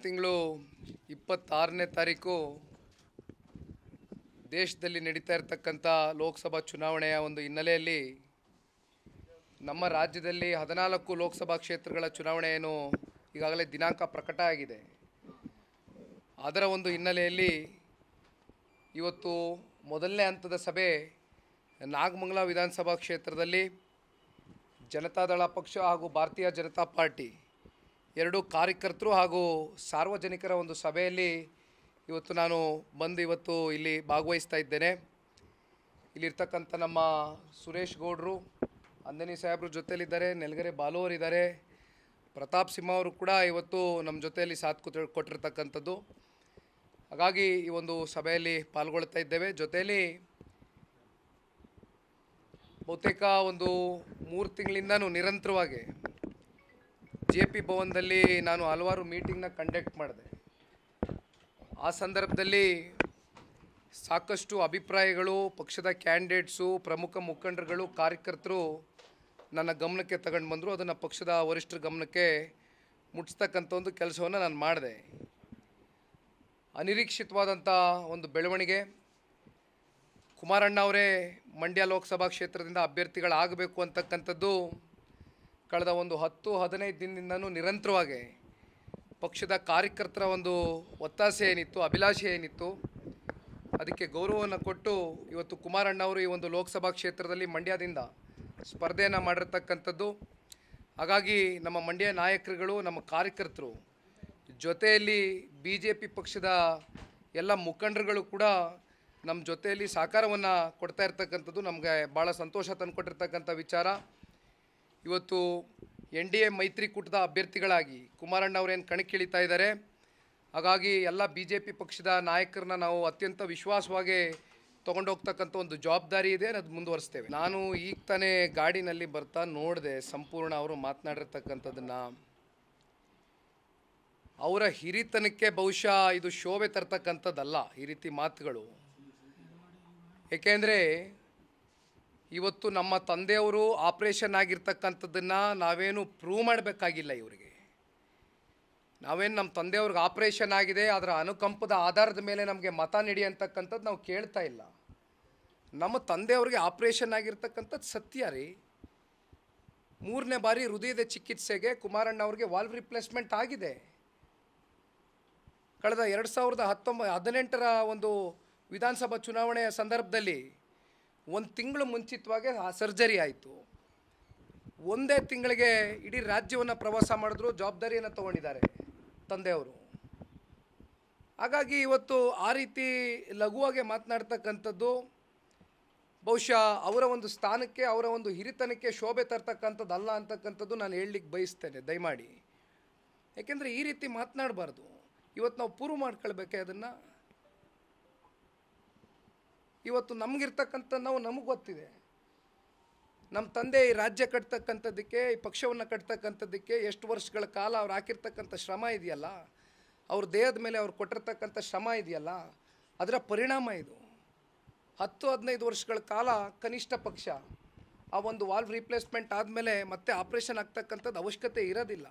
ತಿಂಗಳು 26ನೇ ತಾರೀಕು ದೇಶದಲ್ಲಿ ನಡೀತಾ ಇರತಕ್ಕಂಥ ಲೋಕಸಭಾ ಚುನಾವಣೆಯ ಒಂದು ಹಿನ್ನೆಲೆಯಲ್ಲಿ ನಮ್ಮ ರಾಜ್ಯದಲ್ಲಿ 14 ಲೋಕಸಭಾ ಕ್ಷೇತ್ರಗಳ ಚುನಾವಣೆ ಏನು ಈಗಾಗಲೇ ದಿನಾಂಕ ಪ್ರಕಟ ಆಗಿದೆ. ಅದರ ಒಂದು ಹಿನ್ನೆಲೆಯಲ್ಲಿ ಇವತ್ತು ಮೊದಲನೇ ಹಂತದ ಸಭೆ ನಾಗಮಂಗಲ ವಿಧಾನಸಭಾ ಕ್ಷೇತ್ರದಲ್ಲಿ ಜನತಾದಳ ಪಕ್ಷ ಹಾಗೂ ಭಾರತೀಯ ಜನತಾ ಪಾರ್ಟಿ ಎರಡು ಕಾರ್ಯಕರ್ತರು ಹಾಗೂ ಸಾರ್ವಜನಿಕರ ಒಂದು ಸಭೆಯಲ್ಲಿ ಇವತ್ತು ನಾನು ಬಂದು ಇವತ್ತು ಇಲ್ಲಿ ಭಾಗವಹಿಸ್ತಾ ಇದ್ದೇನೆ. ಇಲ್ಲಿರ್ತಕ್ಕಂಥ ನಮ್ಮ ಸುರೇಶ್ ಗೌಡರು, ಅಂದನಿ ಸಾಹೇಬ್ರ ಜೊತೆಯಲ್ಲಿದ್ದಾರೆ, ನೆಲಗೆರೆ ಬಾಲು ಅವರಿದ್ದಾರೆ, ಪ್ರತಾಪ್ ಸಿಂಹ ಅವರು ಕೂಡ ಇವತ್ತು ನಮ್ಮ ಜೊತೆಯಲ್ಲಿ ಸಾಥ್ ಕೊಟ್ಟಿರ್ತಕ್ಕಂಥದ್ದು. ಹಾಗಾಗಿ ಈ ಒಂದು ಸಭೆಯಲ್ಲಿ ಪಾಲ್ಗೊಳ್ತಾ ಇದ್ದೇವೆ. ಜೊತೆಯಲ್ಲಿ ಬಹುತೇಕ ಒಂದು 3 ತಿಂಗಳಿಂದನೂ ನಿರಂತರವಾಗಿ JP ಭವನದಲ್ಲಿ ನಾನು ಹಲವಾರು ಮೀಟಿಂಗ್ನ ಕಂಡಕ್ಟ್ ಮಾಡಿದೆ. ಆ ಸಂದರ್ಭದಲ್ಲಿ ಸಾಕಷ್ಟು ಅಭಿಪ್ರಾಯಗಳು ಪಕ್ಷದ ಕ್ಯಾಂಡಿಡೇಟ್ಸು, ಪ್ರಮುಖ ಮುಖಂಡರುಗಳು, ಕಾರ್ಯಕರ್ತರು ನನ್ನ ಗಮನಕ್ಕೆ ತಗೊಂಡು ಬಂದರು. ಅದನ್ನು ಪಕ್ಷದ ವರಿಷ್ಠರ ಗಮನಕ್ಕೆ ಮುಟ್ಟಿಸ್ತಕ್ಕಂಥ ಒಂದು ಕೆಲಸವನ್ನು ನಾನು ಮಾಡಿದೆ. ಅನಿರೀಕ್ಷಿತವಾದಂಥ ಒಂದು ಬೆಳವಣಿಗೆ. ಕುಮಾರಣ್ಣ ಅವರೇ ಮಂಡ್ಯ ಲೋಕಸಭಾ ಕ್ಷೇತ್ರದಿಂದ ಅಭ್ಯರ್ಥಿಗಳಾಗಬೇಕು ಅಂತಕ್ಕಂಥದ್ದು ಕಳೆದ ಒಂದು 10-15 ದಿನದಿಂದನೂ ನಿರಂತರವಾಗಿ ಪಕ್ಷದ ಕಾರ್ಯಕರ್ತರ ಒಂದು ಒತ್ತಾಸೆ ಏನಿತ್ತು, ಅಭಿಲಾಷೆ ಏನಿತ್ತು, ಅದಕ್ಕೆ ಗೌರವವನ್ನು ಕೊಟ್ಟು ಇವತ್ತು ಕುಮಾರಣ್ಣ ಅವರು ಈ ಒಂದು ಲೋಕಸಭಾ ಕ್ಷೇತ್ರದಲ್ಲಿ ಮಂಡ್ಯದಿಂದ ಸ್ಪರ್ಧೆಯನ್ನು ಮಾಡಿರ್ತಕ್ಕಂಥದ್ದು. ಹಾಗಾಗಿ ನಮ್ಮ ಮಂಡ್ಯ ನಾಯಕರುಗಳು, ನಮ್ಮ ಕಾರ್ಯಕರ್ತರು ಜೊತೆಯಲ್ಲಿ BJP ಪಕ್ಷದ ಎಲ್ಲ ಮುಖಂಡರುಗಳು ಕೂಡ ನಮ್ಮ ಜೊತೆಯಲ್ಲಿ ಸಹಕಾರವನ್ನು ಕೊಡ್ತಾ ಇರ್ತಕ್ಕಂಥದ್ದು ನಮಗೆ ಭಾಳ ಸಂತೋಷ ತಂದುಕೊಟ್ಟಿರ್ತಕ್ಕಂಥ ವಿಚಾರ. ಇವತ್ತು NDA ಮೈತ್ರಿಕೂಟದ ಅಭ್ಯರ್ಥಿಗಳಾಗಿ ಕುಮಾರಣ್ಣ ಅವರೇನು ಕಣಕ್ಕಿಳಿತಾ ಇದ್ದಾರೆ. ಹಾಗಾಗಿ ಎಲ್ಲ BJP ಪಕ್ಷದ ನಾಯಕರನ್ನ ನಾವು ಅತ್ಯಂತ ವಿಶ್ವಾಸವಾಗಿ ತೊಗೊಂಡೋಗ್ತಕ್ಕಂಥ ಒಂದು ಜವಾಬ್ದಾರಿ ಇದೆ, ಅದು ಮುಂದುವರಿಸ್ತೇವೆ. ನಾನು ಈಗ ತಾನೇ ಗಾಡಿನಲ್ಲಿ ಬರ್ತಾ ನೋಡಿದೆ ಸಂಪೂರ್ಣ ಅವರು ಮಾತನಾಡಿರ್ತಕ್ಕಂಥದ್ದನ್ನು. ಅವರ ಹಿರಿತನಕ್ಕೆ ಬಹುಶಃ ಇದು ಶೋಭೆ ತರ್ತಕ್ಕಂಥದ್ದಲ್ಲ ಈ ರೀತಿ ಮಾತುಗಳು. ಏಕೆಂದರೆ ಇವತ್ತು ನಮ್ಮ ತಂದೆಯವರು ಆಪ್ರೇಷನ್ ಆಗಿರ್ತಕ್ಕಂಥದ್ದನ್ನು ನಾವೇನು ಪ್ರೂವ್ ಮಾಡಬೇಕಾಗಿಲ್ಲ. ಇವರಿಗೆ ನಾವೇನು ನಮ್ಮ ತಂದೆಯವ್ರಿಗೆ ಆಪ್ರೇಷನ್ ಆಗಿದೆ ಅದರ ಅನುಕಂಪದ ಆಧಾರದ ಮೇಲೆ ನಮಗೆ ಮತ ನೀಡಿ ಅಂತಕ್ಕಂಥದ್ದು ನಾವು ಕೇಳ್ತಾ ಇಲ್ಲ. ನಮ್ಮ ತಂದೆಯವ್ರಿಗೆ ಆಪ್ರೇಷನ್ ಆಗಿರ್ತಕ್ಕಂಥದ್ದು ಸತ್ಯ ರೀ. 3ನೇ ಬಾರಿ ಹೃದಯದ ಚಿಕಿತ್ಸೆಗೆ ಕುಮಾರಣ್ಣ ಅವ್ರಿಗೆ ವಾಲ್ವ್ ರಿಪ್ಲೇಸ್ಮೆಂಟ್ ಆಗಿದೆ. ಕಳೆದ 2018ರ ಒಂದು ವಿಧಾನಸಭಾ ಚುನಾವಣೆಯ ಸಂದರ್ಭದಲ್ಲಿ 1 ತಿಂಗಳು ಮುಂಚಿತವಾಗಿ ಆ ಸರ್ಜರಿ ಆಯಿತು. ಒಂದೇ ತಿಂಗಳಿಗೆ ಇಡೀ ರಾಜ್ಯವನ್ನು ಪ್ರವಾಸ ಮಾಡಿದ್ರು, ಜವಾಬ್ದಾರಿಯನ್ನು ತಗೊಂಡಿದ್ದಾರೆ ತಂದೆಯವರು. ಹಾಗಾಗಿ ಇವತ್ತು ಆ ರೀತಿ ಲಘುವಾಗಿ ಮಾತನಾಡ್ತಕ್ಕಂಥದ್ದು ಬಹುಶಃ ಅವರ ಒಂದು ಸ್ಥಾನಕ್ಕೆ, ಅವರ ಒಂದು ಹಿರಿತನಕ್ಕೆ ಶೋಭೆ ತರ್ತಕ್ಕಂಥದ್ದಲ್ಲ ಅಂತಕ್ಕಂಥದ್ದು ನಾನು ಹೇಳಲಿಕ್ಕೆ ಬಯಸ್ತೇನೆ ದಯಮಾಡಿ. ಯಾಕೆಂದರೆ ಈ ರೀತಿ ಮಾತನಾಡಬಾರ್ದು. ಇವತ್ತು ನಾವು ಪ್ರೂವ್ ಮಾಡ್ಕೊಳ್ಬೇಕೆ ಅದನ್ನು. ಇವತ್ತು ನಮಗಿರ್ತಕ್ಕಂಥ ನಮಗೆ ಗೊತ್ತಿದೆ. ನಮ್ಮ ತಂದೆ ಈ ರಾಜ್ಯ ಕಟ್ತಕ್ಕಂಥದ್ದಕ್ಕೆ, ಈ ಪಕ್ಷವನ್ನು ಕಟ್ತಕ್ಕಂಥದ್ದಕ್ಕೆ ಎಷ್ಟು ವರ್ಷಗಳ ಕಾಲ ಅವ್ರು ಹಾಕಿರ್ತಕ್ಕಂಥ ಶ್ರಮ ಇದೆಯಲ್ಲ, ಅವ್ರ ದೇಹದ ಮೇಲೆ ಅವ್ರು ಕೊಟ್ಟಿರ್ತಕ್ಕಂಥ ಶ್ರಮ ಇದೆಯಲ್ಲ, ಅದರ ಪರಿಣಾಮ ಇದು. 10-15 ವರ್ಷಗಳ ಕಾಲ ಕನಿಷ್ಠ ಪಕ್ಷ ಆ ಒಂದು ವಾಲ್ವ್ ರಿಪ್ಲೇಸ್ಮೆಂಟ್ ಆದಮೇಲೆ ಮತ್ತೆ ಆಪ್ರೇಷನ್ ಆಗ್ತಕ್ಕಂಥದ್ದು ಅವಶ್ಯಕತೆ ಇರೋದಿಲ್ಲ.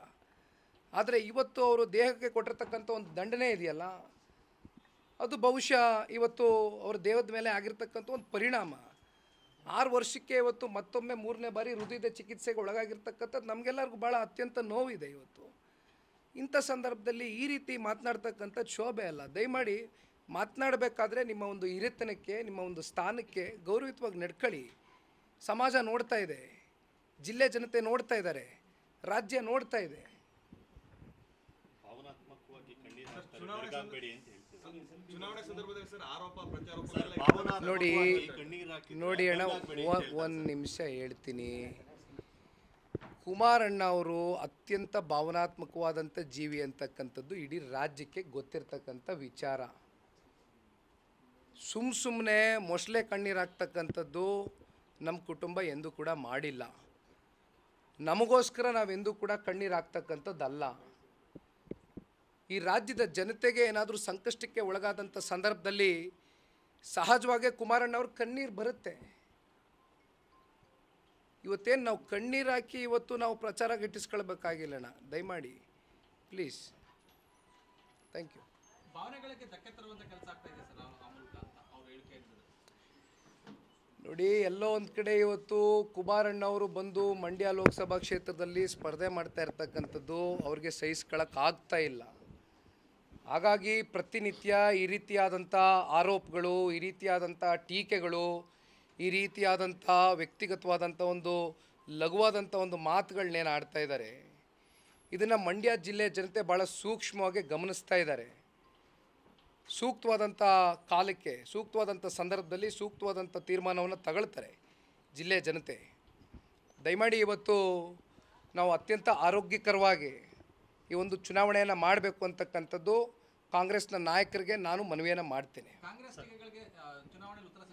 ಆದರೆ ಇವತ್ತು ಅವರು ದೇಹಕ್ಕೆ ಕೊಟ್ಟಿರ್ತಕ್ಕಂಥ ಒಂದು ದಂಡನೆ ಇದೆಯಲ್ಲ, ಅದು ಬಹುಶಃ ಇವತ್ತು ಅವ್ರ ದೇಹದ ಮೇಲೆ ಆಗಿರ್ತಕ್ಕಂಥ ಒಂದು ಪರಿಣಾಮ. 6 ವರ್ಷಕ್ಕೆ ಇವತ್ತು ಮತ್ತೊಮ್ಮೆ 3ನೇ ಬಾರಿ ಹೃದಯದ ಚಿಕಿತ್ಸೆಗೆ ಒಳಗಾಗಿರ್ತಕ್ಕಂಥದ್ದು ನಮಗೆಲ್ಲರಿಗೂ ಭಾಳ ಅತ್ಯಂತ ನೋವಿದೆ. ಇವತ್ತು ಇಂಥ ಸಂದರ್ಭದಲ್ಲಿ ಈ ರೀತಿ ಮಾತನಾಡ್ತಕ್ಕಂಥದ್ದು ಶೋಭೆ ಅಲ್ಲ. ದಯಮಾಡಿ ಮಾತನಾಡಬೇಕಾದ್ರೆ ನಿಮ್ಮ ಒಂದು ಹಿರಿತನಕ್ಕೆ, ನಿಮ್ಮ ಒಂದು ಸ್ಥಾನಕ್ಕೆ ಗೌರವಯುತವಾಗಿ ನಡ್ಕೊಳ್ಳಿ. ಸಮಾಜ ನೋಡ್ತಾ ಇದೆ, ಜಿಲ್ಲೆ ಜನತೆ ನೋಡ್ತಾ ಇದ್ದಾರೆ, ರಾಜ್ಯ ನೋಡ್ತಾ ಇದೆ. ನೋಡಿ ಅಣ್ಣ, 1 ನಿಮಿಷ ಹೇಳ್ತೀನಿ. ಕುಮಾರಣ್ಣ ಅವರು ಅತ್ಯಂತ ಭಾವನಾತ್ಮಕವಾದಂಥ ಜೀವಿ ಅಂತಕ್ಕಂಥದ್ದು ಇಡೀ ರಾಜ್ಯಕ್ಕೆ ಗೊತ್ತಿರ್ತಕ್ಕಂಥ ವಿಚಾರ. ಸುಮ್ಮನೆ ಮೊಸಳೆ ಕಣ್ಣೀರು ಹಾಕ್ತಕ್ಕಂಥದ್ದು ನಮ್ಮ ಕುಟುಂಬ ಎಂದೂ ಕೂಡ ಮಾಡಿಲ್ಲ. ನಮಗೋಸ್ಕರ ನಾವೆಂದೂ ಕೂಡ ಕಣ್ಣೀರು ಹಾಕ್ತಕ್ಕಂಥದ್ದಲ್ಲ. ಈ ರಾಜ್ಯದ ಜನತೆಗೆ ಏನಾದರೂ ಸಂಕಷ್ಟಕ್ಕೆ ಒಳಗಾದಂಥ ಸಂದರ್ಭದಲ್ಲಿ ಸಹಜವಾಗಿ ಕುಮಾರಣ್ಣವ್ರ ಕಣ್ಣೀರು ಬರುತ್ತೆ. ಇವತ್ತೇನು ನಾವು ಕಣ್ಣೀರು ಹಾಕಿ ಇವತ್ತು ನಾವು ಪ್ರಚಾರ ಗಿಟ್ಟಿಸ್ಕೊಳ್ಬೇಕಾಗಿಲ್ಲಣ್ಣ, ದಯಮಾಡಿ ಪ್ಲೀಸ್. Thank you. ಭಾವನೆಗಳಿಗೆ ಧಕ್ಕೆ ತರುವಂತ ಕೆಲಸ ಆಗ್ತಾ ಇದೆ ಸರ್ ಆ ಮೂಲಕ ಅಂತ ಅವ್ರು ಹೇಳಿಕೆ ಹೇಳಿದ್ರು. ನೋಡಿ, ಎಲ್ಲೋ ಒಂದು ಕಡೆ ಇವತ್ತು ಕುಮಾರಣ್ಣವರು ಬಂದು ಮಂಡ್ಯ ಲೋಕಸಭಾ ಕ್ಷೇತ್ರದಲ್ಲಿ ಸ್ಪರ್ಧೆ ಮಾಡ್ತಾ ಇರ್ತಕ್ಕಂಥದ್ದು ಅವ್ರಿಗೆ ಸಹಿಸ್ಕೊಳ್ಳೋಕ್ಕಾಗ್ತಾ ಇಲ್ಲ. ಹಾಗಾಗಿ ಪ್ರತಿನಿತ್ಯ ಈ ರೀತಿಯಾದಂಥ ಆರೋಪಗಳು, ಈ ರೀತಿಯಾದಂಥ ಟೀಕೆಗಳು, ಈ ರೀತಿಯಾದಂಥ ವ್ಯಕ್ತಿಗತವಾದಂಥ ಒಂದು ಲಘುವಾದಂಥ ಒಂದು ಮಾತುಗಳನ್ನೇನು ಆಡ್ತಾ ಇದ್ದಾರೆ, ಇದನ್ನು ಮಂಡ್ಯ ಜಿಲ್ಲೆಯ ಜನತೆ ಭಾಳ ಸೂಕ್ಷ್ಮವಾಗಿ ಗಮನಿಸ್ತಾ ಇದ್ದಾರೆ. ಸೂಕ್ತವಾದಂಥ ಕಾಲಕ್ಕೆ, ಸೂಕ್ತವಾದಂಥ ಸಂದರ್ಭದಲ್ಲಿ ಸೂಕ್ತವಾದಂಥ ತೀರ್ಮಾನವನ್ನು ತಗೊಳ್ತಾರೆ ಜಿಲ್ಲೆಯ ಜನತೆ. ದಯಮಾಡಿ ಇವತ್ತು ನಾವು ಅತ್ಯಂತ ಆರೋಗ್ಯಕರವಾಗಿ ಈ ಒಂದು ಚುನಾವಣೆಯನ್ನು ಮಾಡಬೇಕು ಅಂತಕ್ಕಂಥದ್ದು ಕಾಂಗ್ರೆಸ್ನ ನಾಯಕರಿಗೆ ನಾನು ಮನವಿಯನ್ನು ಮಾಡ್ತೇನೆ. ಕಾಂಗ್ರೆಸ್ ಟೀಕೆಗಳಿಗೆ ಚುನಾವಣೆಯಲ್ಲಿ ಉತ್ತರ